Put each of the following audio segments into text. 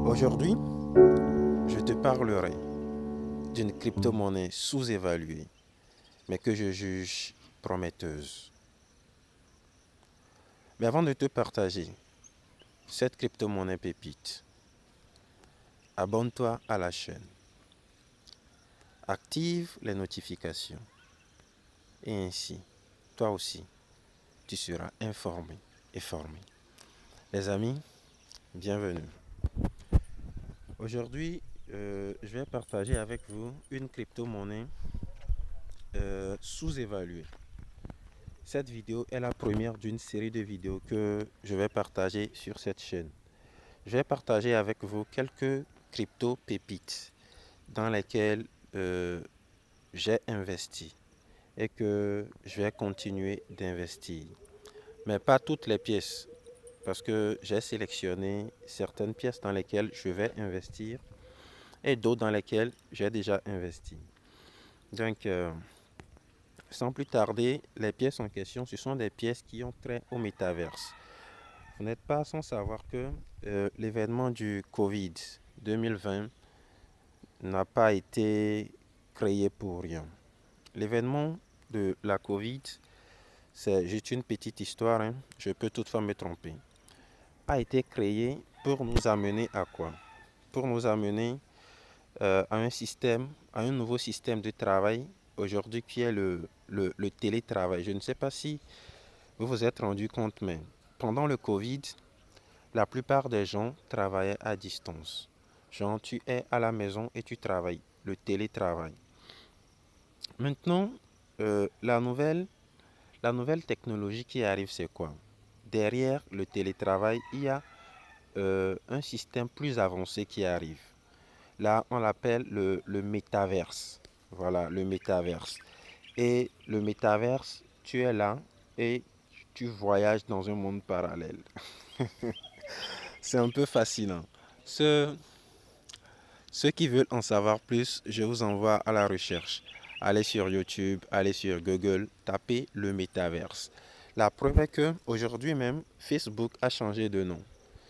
Aujourd'hui, je te parlerai d'une crypto-monnaie sous-évaluée, mais que je juge prometteuse. Mais avant de te partager cette crypto-monnaie pépite, abonne-toi à la chaîne, active les notifications et ainsi, toi aussi, tu seras informé et formé. Les amis, bienvenue. Aujourd'hui, je vais partager avec vous une crypto-monnaie sous-évaluée. Cette vidéo est la première d'une série de vidéos que je vais partager sur cette chaîne. Je vais partager avec vous quelques crypto-pépites dans lesquelles j'ai investi et que je vais continuer d'investir. Mais pas toutes les pièces, parce que j'ai sélectionné certaines pièces dans lesquelles je vais investir et d'autres dans lesquelles j'ai déjà investi. Donc, sans plus tarder, les pièces en question, ce sont des pièces qui ont trait au métaverse. Vous n'êtes pas sans savoir que l'événement du Covid 2020 n'a pas été créé pour rien. L'événement de la Covid, c'est juste une petite histoire, hein, je peux toutefois me tromper, a été créé pour nous amener à quoi? Pour nous amener à un système, à un nouveau système de travail aujourd'hui qui est le télétravail. Je ne sais pas si vous vous êtes rendu compte, mais pendant le Covid, la plupart des gens travaillaient à distance. Genre, tu es à la maison et tu travailles, le télétravail. Maintenant, la nouvelle technologie qui arrive, c'est quoi? Derrière le télétravail, il y a un système plus avancé qui arrive. Là, on l'appelle le métaverse. Voilà, le métaverse. Et le métaverse, tu es là et tu voyages dans un monde parallèle. C'est un peu fascinant. Ceux, ceux qui veulent en savoir plus, je vous envoie à la recherche. Allez sur YouTube, allez sur Google, tapez le métaverse. La preuve est que aujourd'hui même, Facebook a changé de nom.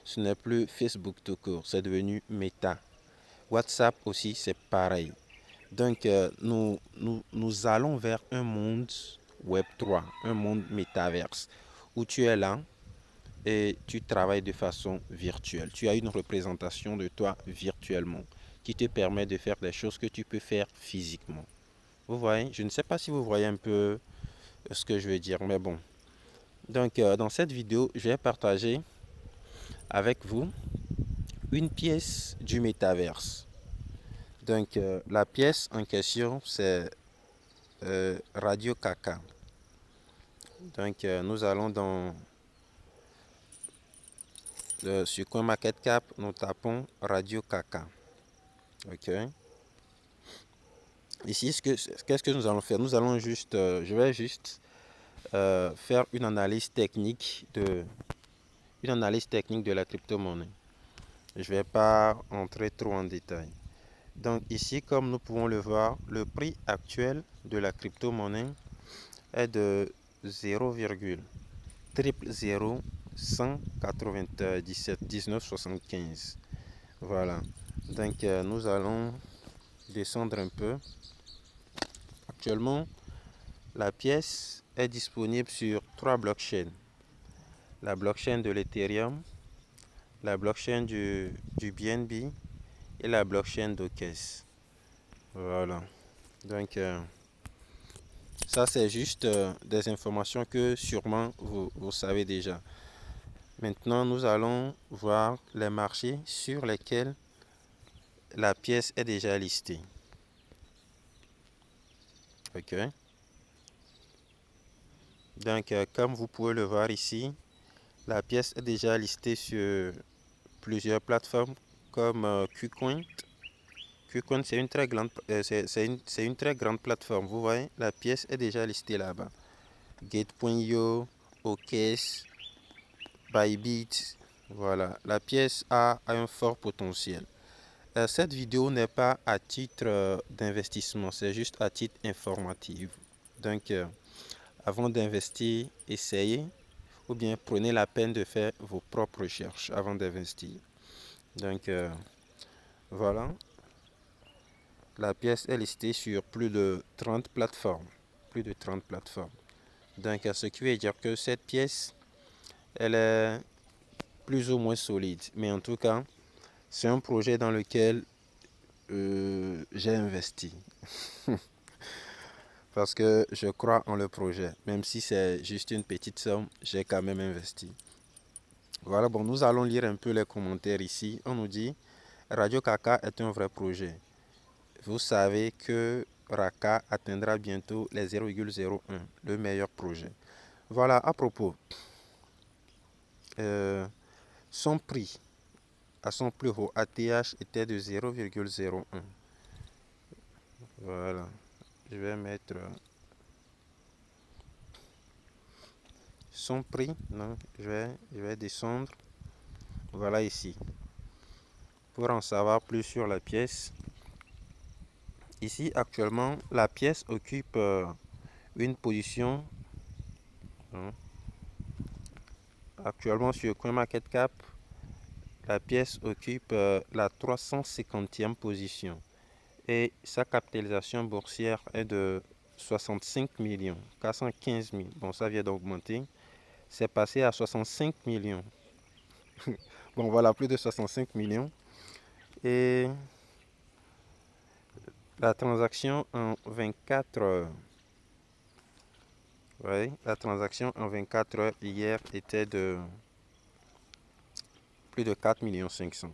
Ce n'est plus Facebook tout court, c'est devenu Meta. WhatsApp aussi, c'est pareil. Donc, nous allons vers un monde Web 3, un monde métaverse, où tu es là et tu travailles de façon virtuelle. Tu as une représentation de toi virtuellement qui te permet de faire des choses que tu peux faire physiquement. Vous voyez, je ne sais pas si vous voyez un peu ce que je veux dire, mais bon. Donc, dans cette vidéo, je vais partager avec vous une pièce du métaverse. Donc, la pièce en question, c'est Radio Kaka. Donc, nous allons sur CoinMarketCap, nous tapons Radio Kaka. OK. Ici, qu'est-ce que nous allons faire? Nous allons juste, je vais juste faire une analyse technique de la crypto-monnaie. Je ne vais pas entrer trop en détail. Donc ici, comme nous pouvons le voir, le prix actuel de la crypto-monnaie est de 0,0000197 Voilà. Donc nous allons descendre un peu. Actuellement, la pièce est disponible sur trois blockchains. La blockchain de l'Ethereum, la blockchain du BNB et la blockchain d'Okes. Voilà. Donc, ça, c'est juste des informations que sûrement vous savez déjà. Maintenant, nous allons voir les marchés sur lesquels la pièce est déjà listée. OK. Donc, comme vous pouvez le voir ici, la pièce est déjà listée sur plusieurs plateformes comme KuCoin. KuCoin, c'est une très grande, c'est une très grande plateforme. Vous voyez, la pièce est déjà listée là-bas. Gate.io, OKS, Bybit. Voilà, la pièce a un fort potentiel. Cette vidéo n'est pas à titre d'investissement, c'est juste à titre informatif. Donc, avant d'investir, essayez ou bien prenez la peine de faire vos propres recherches avant d'investir. Donc voilà, la pièce est listée sur plus de 30 plateformes. Plus de 30 plateformes. Donc ce qui veut dire que cette pièce, elle est plus ou moins solide. Mais en tout cas, c'est un projet dans lequel j'ai investi. Parce que je crois en le projet. Même si c'est juste une petite somme, j'ai quand même investi. Voilà, bon, nous allons lire un peu les commentaires ici. On nous dit, Radio Kaka est un vrai projet. Vous savez que Raka atteindra bientôt les 0,01, le meilleur projet. Voilà, à propos, euh, son prix à son plus haut ATH était de 0,01. Voilà, je vais mettre son prix. Non, je vais descendre. Voilà ici. Pour en savoir plus sur la pièce. Ici, actuellement, la pièce occupe une position. Hein, actuellement, sur CoinMarketCap, la pièce occupe la 350e position. Et sa capitalisation boursière est de 65 millions, 415 000. Bon, ça vient d'augmenter. C'est passé à 65 millions. Bon, voilà, plus de 65 millions. Et la transaction en 24 heures. Oui, la transaction en 24 heures hier était de plus de 4 500 000.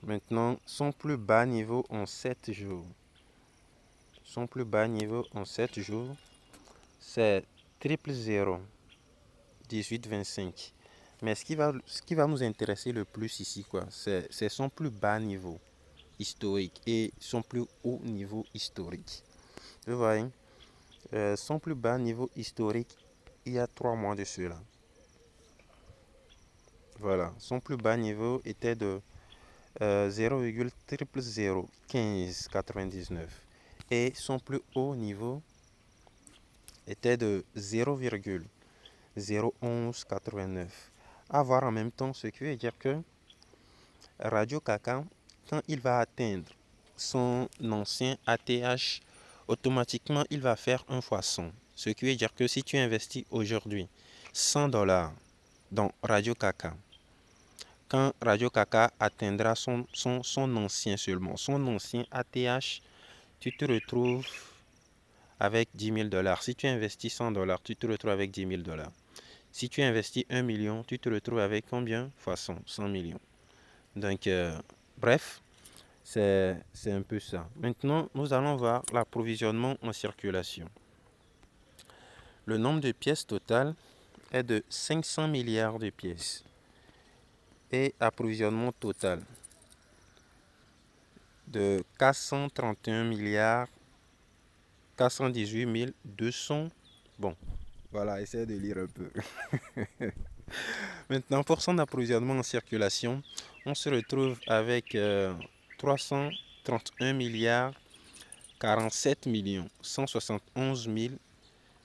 Maintenant, son plus bas niveau en 7 jours. Son plus bas niveau en 7 jours, c'est 000 18,25. Mais ce qui va nous intéresser le plus ici, c'est son plus bas niveau historique et son plus haut niveau historique. Vous voyez, son plus bas niveau historique, il y a 3 mois de cela. Voilà, son plus bas niveau était de 0,0001599 et son plus haut niveau était de 0,01189. À voir en même temps, ce qui veut dire que Radio Kaka, quand il va atteindre son ancien ATH, automatiquement il va faire 1 fois 100. Ce qui veut dire que si tu investis aujourd'hui 100 dollars dans Radio Kaka, quand Radio Kaka atteindra son ancien seulement, son ancien ATH, tu te retrouves avec 10 000 dollars. Si tu investis 100 dollars, tu te retrouves avec 10 000 dollars. Si tu investis 1 million, tu te retrouves avec combien fois 100? 100 millions. Donc, bref, c'est un peu ça. Maintenant, nous allons voir l'approvisionnement en circulation. Le nombre de pièces totales est de 500 milliards de pièces. Et approvisionnement total de 431 milliards 418 200. Bon, voilà, essayez de lire un peu. Maintenant, pour son approvisionnement en circulation, on se retrouve avec 331 milliards 47 millions 171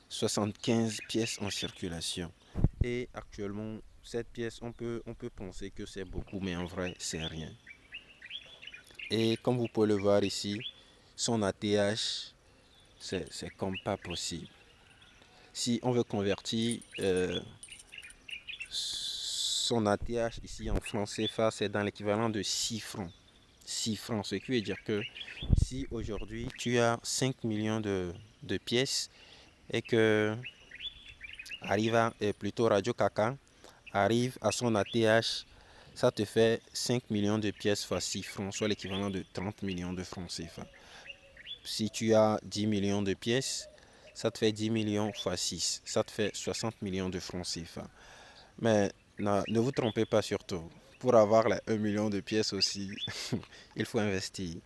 075 pièces en circulation. Et actuellement, cette pièce, on peut penser que c'est beaucoup, mais en vrai, c'est rien. Et comme vous pouvez le voir ici, son ATH, c'est comme pas possible. Si on veut convertir son ATH ici en francs CFA, c'est dans l'équivalent de 6 francs. 6 francs, ce qui veut dire que si aujourd'hui tu as 5 millions de pièces et que plutôt Radio Kaka arrive à son ATH, ça te fait 5 millions de pièces fois 6 francs, soit l'équivalent de 30 millions de francs CFA. Si tu as 10 millions de pièces, ça te fait 10 millions fois 6, ça te fait 60 millions de francs CFA. Mais ne vous trompez pas surtout, pour avoir les 1 million de pièces aussi, il faut investir.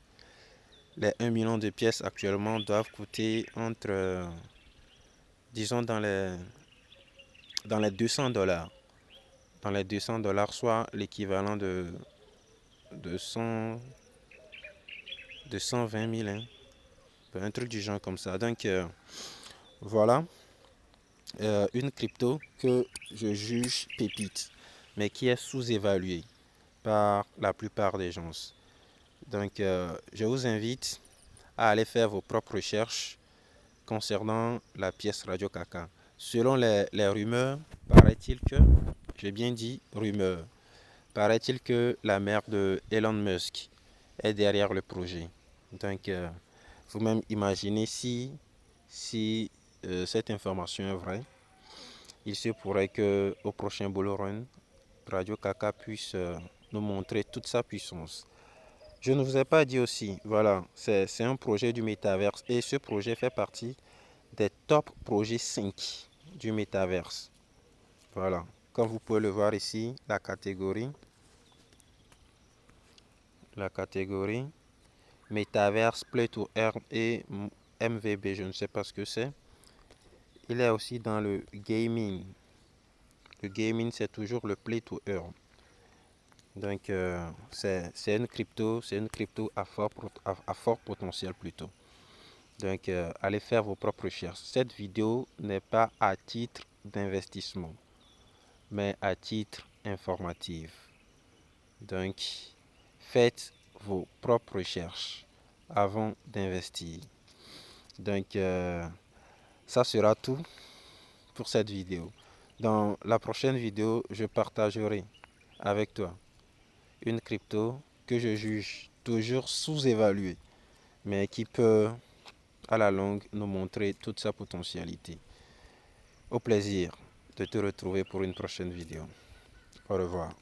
Les 1 million de pièces actuellement doivent coûter entre, disons, dans les 200 dollars. Dans les 200 dollars, soit l'équivalent de 100, de 120 000, hein. Un truc du genre comme ça. Donc, voilà une crypto que je juge pépite. mais qui est sous-évalué par la plupart des gens. Donc, je vous invite à aller faire vos propres recherches concernant la pièce Radio Kaka. Selon les rumeurs, paraît-il que, j'ai bien dit rumeurs, paraît-il que la mère de Elon Musk est derrière le projet. Donc, vous-même imaginez si cette information est vraie, il se pourrait que au prochain Bull Run, Radio Kaka puisse nous montrer toute sa puissance. Je ne vous ai pas dit aussi, voilà, c'est un projet du métaverse et ce projet fait partie des top projets 5 du métaverse. Voilà, comme vous pouvez le voir ici, la catégorie métaverse, Play to Earn et MVB, je ne sais pas ce que c'est. Il est aussi dans le gaming. Le gaming, c'est toujours le Play to Earn. Donc, c'est une crypto à fort potentiel plutôt. Donc, allez faire vos propres recherches. Cette vidéo n'est pas à titre d'investissement, mais à titre informatif. Donc, faites vos propres recherches avant d'investir. Donc, ça sera tout pour cette vidéo. Dans la prochaine vidéo, je partagerai avec toi une crypto que je juge toujours sous-évaluée, mais qui peut à la longue nous montrer toute sa potentialité. Au plaisir de te retrouver pour une prochaine vidéo. Au revoir.